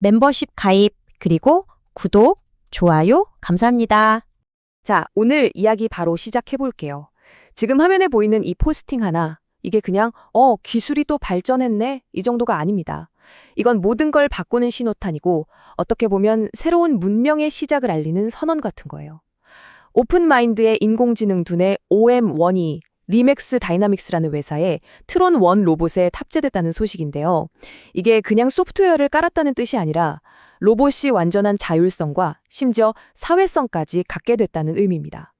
멤버십 가입, 그리고 구독, 좋아요, 감사합니다. 자, 오늘 이야기 바로 시작해 볼게요. 지금 화면에 보이는 이 포스팅 하나, 이게 그냥 기술이 또 발전했네 이 정도가 아닙니다. 이건 모든 걸 바꾸는 신호탄이고 어떻게 보면 새로운 문명의 시작을 알리는 선언 같은 거예요. 오픈마인드의 인공지능 두뇌 OM1이 리맥스 다이나믹스라는 회사에 트론 1 로봇에 탑재됐다는 소식인데요. 이게 그냥 소프트웨어를 깔았다는 뜻이 아니라 로봇이 완전한 자율성과 심지어 사회성까지 갖게 됐다는 의미입니다.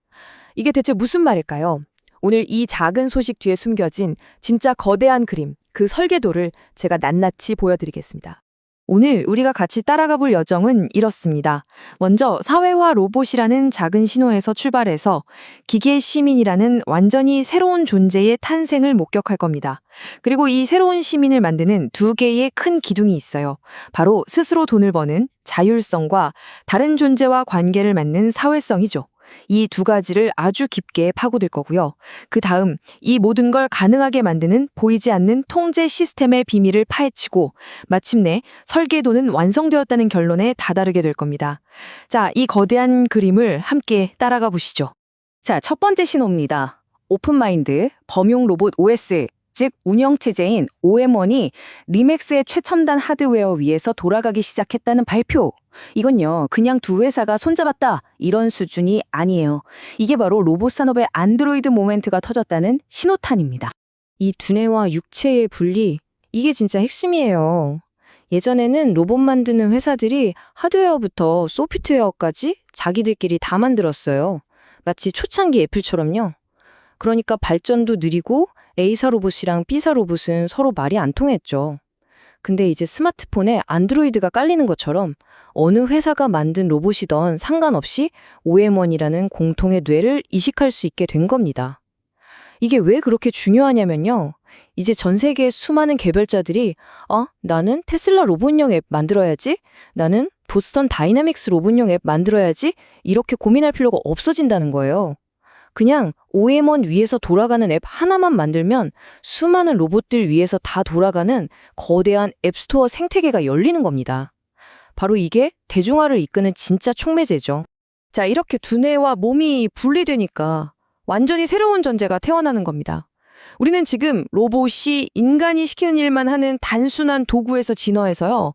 이게 대체 무슨 말일까요? 오늘 이 작은 소식 뒤에 숨겨진 진짜 거대한 그림, 그 설계도를 제가 낱낱이 보여드리겠습니다. 오늘 우리가 같이 따라가 볼 여정은 이렇습니다. 먼저 사회화 로봇이라는 작은 신호에서 출발해서 기계 시민이라는 완전히 새로운 존재의 탄생을 목격할 겁니다. 그리고 이 새로운 시민을 만드는 두 개의 큰 기둥이 있어요. 바로 스스로 돈을 버는 자율성과 다른 존재와 관계를 맺는 사회성이죠. 이 두 가지를 아주 깊게 파고들 거고요. 그 다음 이 모든 걸 가능하게 만드는 보이지 않는 통제 시스템의 비밀을 파헤치고 마침내 설계도는 완성되었다는 결론에 다다르게 될 겁니다. 자, 이 거대한 그림을 함께 따라가 보시죠. 자, 첫 번째 신호입니다. 오픈마인드, 범용 로봇 OS, 즉 운영체제인 OM1이 리맥스의 최첨단 하드웨어 위에서 돌아가기 시작했다는 발표. 이건요, 그냥 두 회사가 손잡았다 이런 수준이 아니에요. 이게 바로 로봇 산업의 안드로이드 모멘트가 터졌다는 신호탄입니다. 이 두뇌와 육체의 분리, 이게 진짜 핵심이에요. 예전에는 로봇 만드는 회사들이 하드웨어부터 소프트웨어까지 자기들끼리 다 만들었어요. 마치 초창기 애플처럼요. 그러니까 발전도 느리고 A사 로봇이랑 B사 로봇은 서로 말이 안 통했죠. 근데 이제 스마트폰에 안드로이드가 깔리는 것처럼 어느 회사가 만든 로봇이던 상관없이 OM1이라는 공통의 뇌를 이식할 수 있게 된 겁니다. 이게 왜 그렇게 중요하냐면요. 이제 전 세계의 수많은 개발자들이 나는 테슬라 로봇용 앱 만들어야지, 나는 보스턴 다이나믹스 로봇용 앱 만들어야지 이렇게 고민할 필요가 없어진다는 거예요. 그냥 OM1 위에서 돌아가는 앱 하나만 만들면 수많은 로봇들 위에서 다 돌아가는 거대한 앱스토어 생태계가 열리는 겁니다. 바로 이게 대중화를 이끄는 진짜 촉매제죠. 자, 이렇게 두뇌와 몸이 분리되니까 완전히 새로운 존재가 태어나는 겁니다. 우리는 지금 로봇이 인간이 시키는 일만 하는 단순한 도구에서 진화해서요.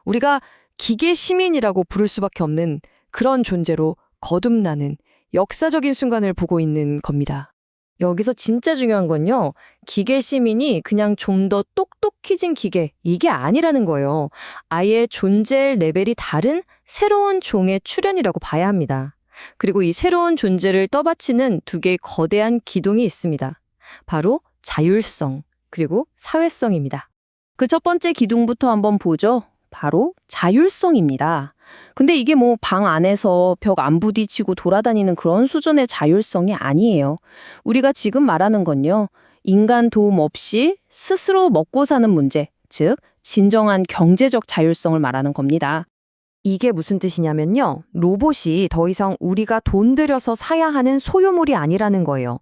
우리가 기계 시민이라고 부를 수밖에 없는 그런 존재로 거듭나는 역사적인 순간을 보고 있는 겁니다. 여기서 진짜 중요한 건요. 기계 시민이 그냥 좀 더 똑똑해진 기계, 이게 아니라는 거예요. 아예 존재 레벨이 다른 새로운 종의 출현이라고 봐야 합니다. 그리고 이 새로운 존재를 떠받치는 두 개의 거대한 기둥이 있습니다. 바로 자율성, 그리고 사회성입니다. 그 첫 번째 기둥부터 한번 보죠. 바로 자율성입니다. 근데 이게 뭐 방 안에서 벽 안 부딪히고 돌아다니는 그런 수준의 자율성이 아니에요. 우리가 지금 말하는 건요. 인간 도움 없이 스스로 먹고 사는 문제, 즉 진정한 경제적 자율성을 말하는 겁니다. 이게 무슨 뜻이냐면요. 로봇이 더 이상 우리가 돈 들여서 사야 하는 소유물이 아니라는 거예요.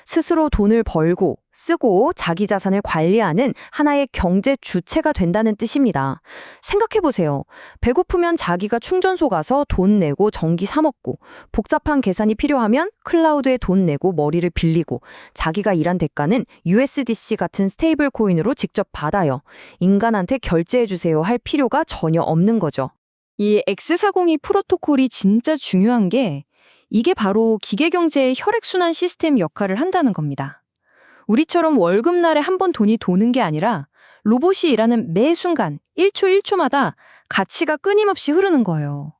스스로 돈을 벌고 쓰고 자기 자산을 관리하는 하나의 경제 주체가 된다는 뜻입니다. 생각해보세요. 배고프면 자기가 충전소 가서 돈 내고 전기 사 먹고, 복잡한 계산이 필요하면 클라우드에 돈 내고 머리를 빌리고, 자기가 일한 대가는 USDC 같은 스테이블 코인으로 직접 받아요. 인간한테 결제해주세요 할 필요가 전혀 없는 거죠. 이 X402 프로토콜이 진짜 중요한 게 이게 바로 기계경제의 혈액순환 시스템 역할을 한다는 겁니다. 우리처럼 월급날에 한 번 돈이 도는 게 아니라 로봇이 일하는 매 순간 1초 1초마다 가치가 끊임없이 흐르는 거예요.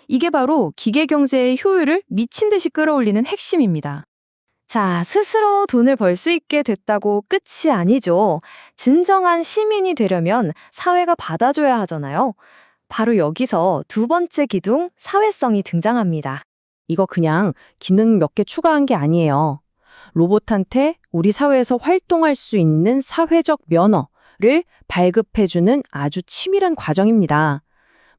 이게 바로 기계경제의 효율을 미친 듯이 끌어올리는 핵심입니다. 자, 스스로 돈을 벌 수 있게 됐다고 끝이 아니죠. 진정한 시민이 되려면 사회가 받아줘야 하잖아요. 바로 여기서 두 번째 기둥, 사회성이 등장합니다. 이거 그냥 기능 몇 개 추가한 게 아니에요. 로봇한테 우리 사회에서 활동할 수 있는 사회적 면허를 발급해주는 아주 치밀한 과정입니다.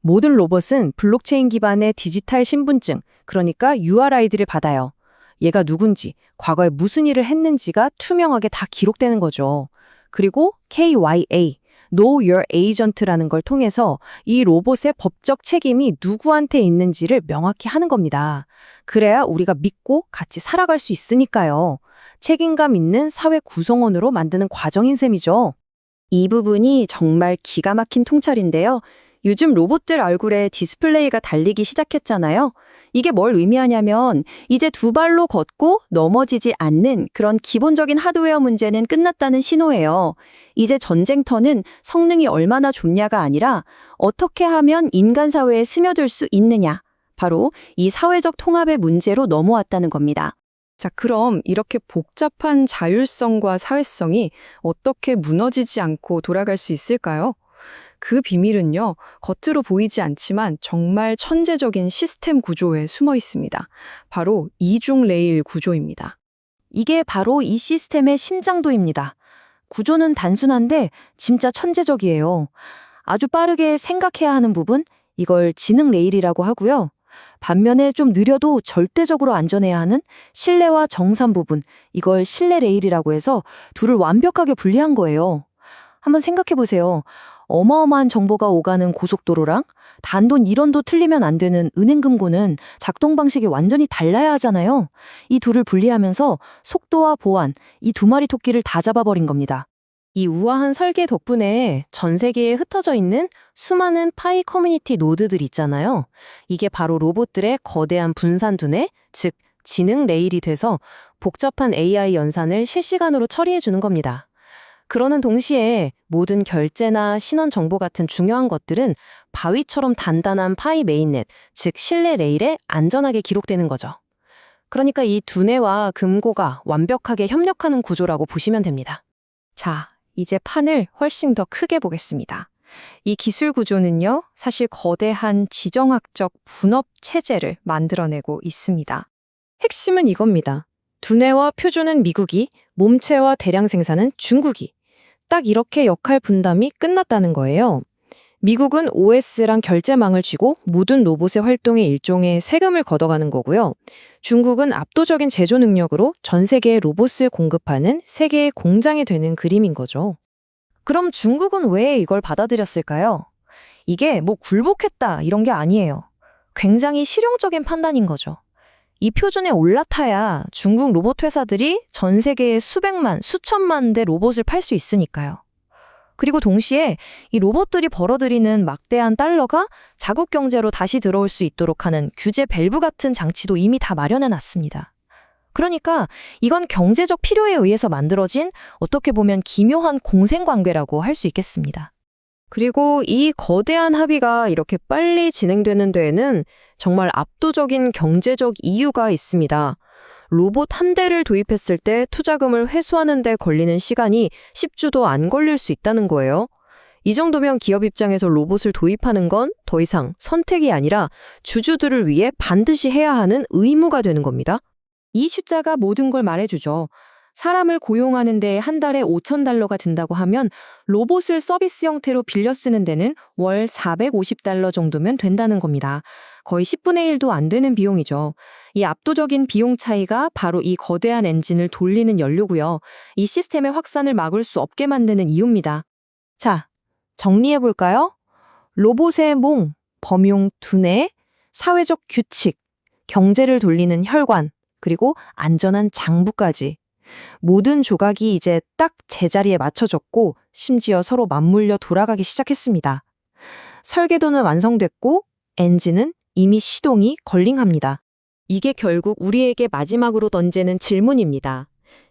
모든 로봇은 블록체인 기반의 디지털 신분증, 그러니까 URI들을 받아요. 얘가 누군지, 과거에 무슨 일을 했는지가 투명하게 다 기록되는 거죠. 그리고 KYA, Know Your Agent라는 걸 통해서 이 로봇의 법적 책임이 누구한테 있는지를 명확히 하는 겁니다. 그래야 우리가 믿고 같이 살아갈 수 있으니까요. 책임감 있는 사회 구성원으로 만드는 과정인 셈이죠. 이 부분이 정말 기가 막힌 통찰인데요. 요즘 로봇들 얼굴에 디스플레이가 달리기 시작했잖아요. 이게 뭘 의미하냐면 이제 두 발로 걷고 넘어지지 않는 그런 기본적인 하드웨어 문제는 끝났다는 신호예요. 이제 전쟁터는 성능이 얼마나 좋냐가 아니라 어떻게 하면 인간 사회에 스며들 수 있느냐. 바로 이 사회적 통합의 문제로 넘어왔다는 겁니다. 자, 그럼 이렇게 복잡한 자율성과 사회성이 어떻게 무너지지 않고 돌아갈 수 있을까요? 그 비밀은요, 겉으로 보이지 않지만 정말 천재적인 시스템 구조에 숨어 있습니다. 바로 이중 레일 구조입니다. 이게 바로 이 시스템의 심장도입니다. 구조는 단순한데 진짜 천재적이에요. 아주 빠르게 생각해야 하는 부분, 이걸 지능 레일이라고 하고요. 반면에 좀 느려도 절대적으로 안전해야 하는 신뢰와 정산 부분, 이걸 신뢰 레일이라고 해서 둘을 완벽하게 분리한 거예요. 한번 생각해 보세요. 어마어마한 정보가 오가는 고속도로랑 단돈 1원도 틀리면 안 되는 은행금고는 작동 방식이 완전히 달라야 하잖아요. 이 둘을 분리하면서 속도와 보안, 이 두 마리 토끼를 다 잡아버린 겁니다. 이 우아한 설계 덕분에 전 세계에 흩어져 있는 수많은 파이 커뮤니티 노드들 있잖아요. 이게 바로 로봇들의 거대한 분산 두뇌, 즉 지능 레일이 돼서 복잡한 AI 연산을 실시간으로 처리해주는 겁니다. 그러는 동시에 모든 결제나 신원 정보 같은 중요한 것들은 바위처럼 단단한 파이 메인넷, 즉 신뢰 레일에 안전하게 기록되는 거죠. 그러니까 이 두뇌와 금고가 완벽하게 협력하는 구조라고 보시면 됩니다. 자, 이제 판을 훨씬 더 크게 보겠습니다. 이 기술 구조는요, 사실 거대한 지정학적 분업 체제를 만들어내고 있습니다. 핵심은 이겁니다. 두뇌와 표준은 미국이, 몸체와 대량 생산은 중국이. 딱 이렇게 역할 분담이 끝났다는 거예요. 미국은 OS랑 결제망을 쥐고 모든 로봇의 활동에 일종의 세금을 걷어가는 거고요. 중국은 압도적인 제조 능력으로 전 세계에 로봇을 공급하는 세계의 공장이 되는 그림인 거죠. 그럼 중국은 왜 이걸 받아들였을까요? 이게 뭐 굴복했다 이런 게 아니에요. 굉장히 실용적인 판단인 거죠. 이 표준에 올라타야 중국 로봇 회사들이 전 세계에 수백만, 수천만 대 로봇을 팔 수 있으니까요. 그리고 동시에 이 로봇들이 벌어들이는 막대한 달러가 자국 경제로 다시 들어올 수 있도록 하는 규제 밸브 같은 장치도 이미 다 마련해 놨습니다. 그러니까 이건 경제적 필요에 의해서 만들어진 어떻게 보면 기묘한 공생관계라고 할 수 있겠습니다. 그리고 이 거대한 합의가 이렇게 빨리 진행되는 데에는 정말 압도적인 경제적 이유가 있습니다. 로봇 한 대를 도입했을 때 투자금을 회수하는 데 걸리는 시간이 10주도 안 걸릴 수 있다는 거예요. 이 정도면 기업 입장에서 로봇을 도입하는 건 더 이상 선택이 아니라 주주들을 위해 반드시 해야 하는 의무가 되는 겁니다. 이 숫자가 모든 걸 말해주죠. 사람을 고용하는 데 한 달에 $5,000가 든다고 하면 로봇을 서비스 형태로 빌려 쓰는 데는 월 $450 정도면 된다는 겁니다. 거의 10분의 1도 안 되는 비용이죠. 이 압도적인 비용 차이가 바로 이 거대한 엔진을 돌리는 연료고요. 이 시스템의 확산을 막을 수 없게 만드는 이유입니다. 자, 정리해볼까요? 로봇의 몽, 범용 두뇌, 사회적 규칙, 경제를 돌리는 혈관, 그리고 안전한 장부까지. 모든 조각이 이제 딱 제자리에 맞춰졌고 심지어 서로 맞물려 돌아가기 시작했습니다. 설계도는 완성됐고 엔진은 이미 시동이 걸링합니다. 이게 결국 우리에게 마지막으로 던지는 질문입니다.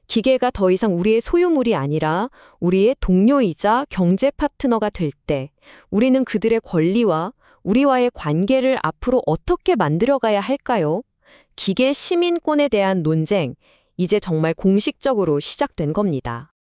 기계가 더 이상 우리의 소유물이 아니라 우리의 동료이자 경제 파트너가 될 때 우리는 그들의 권리와 우리와의 관계를 앞으로 어떻게 만들어가야 할까요? 기계 시민권에 대한 논쟁, 이제 정말 공식적으로 시작된 겁니다.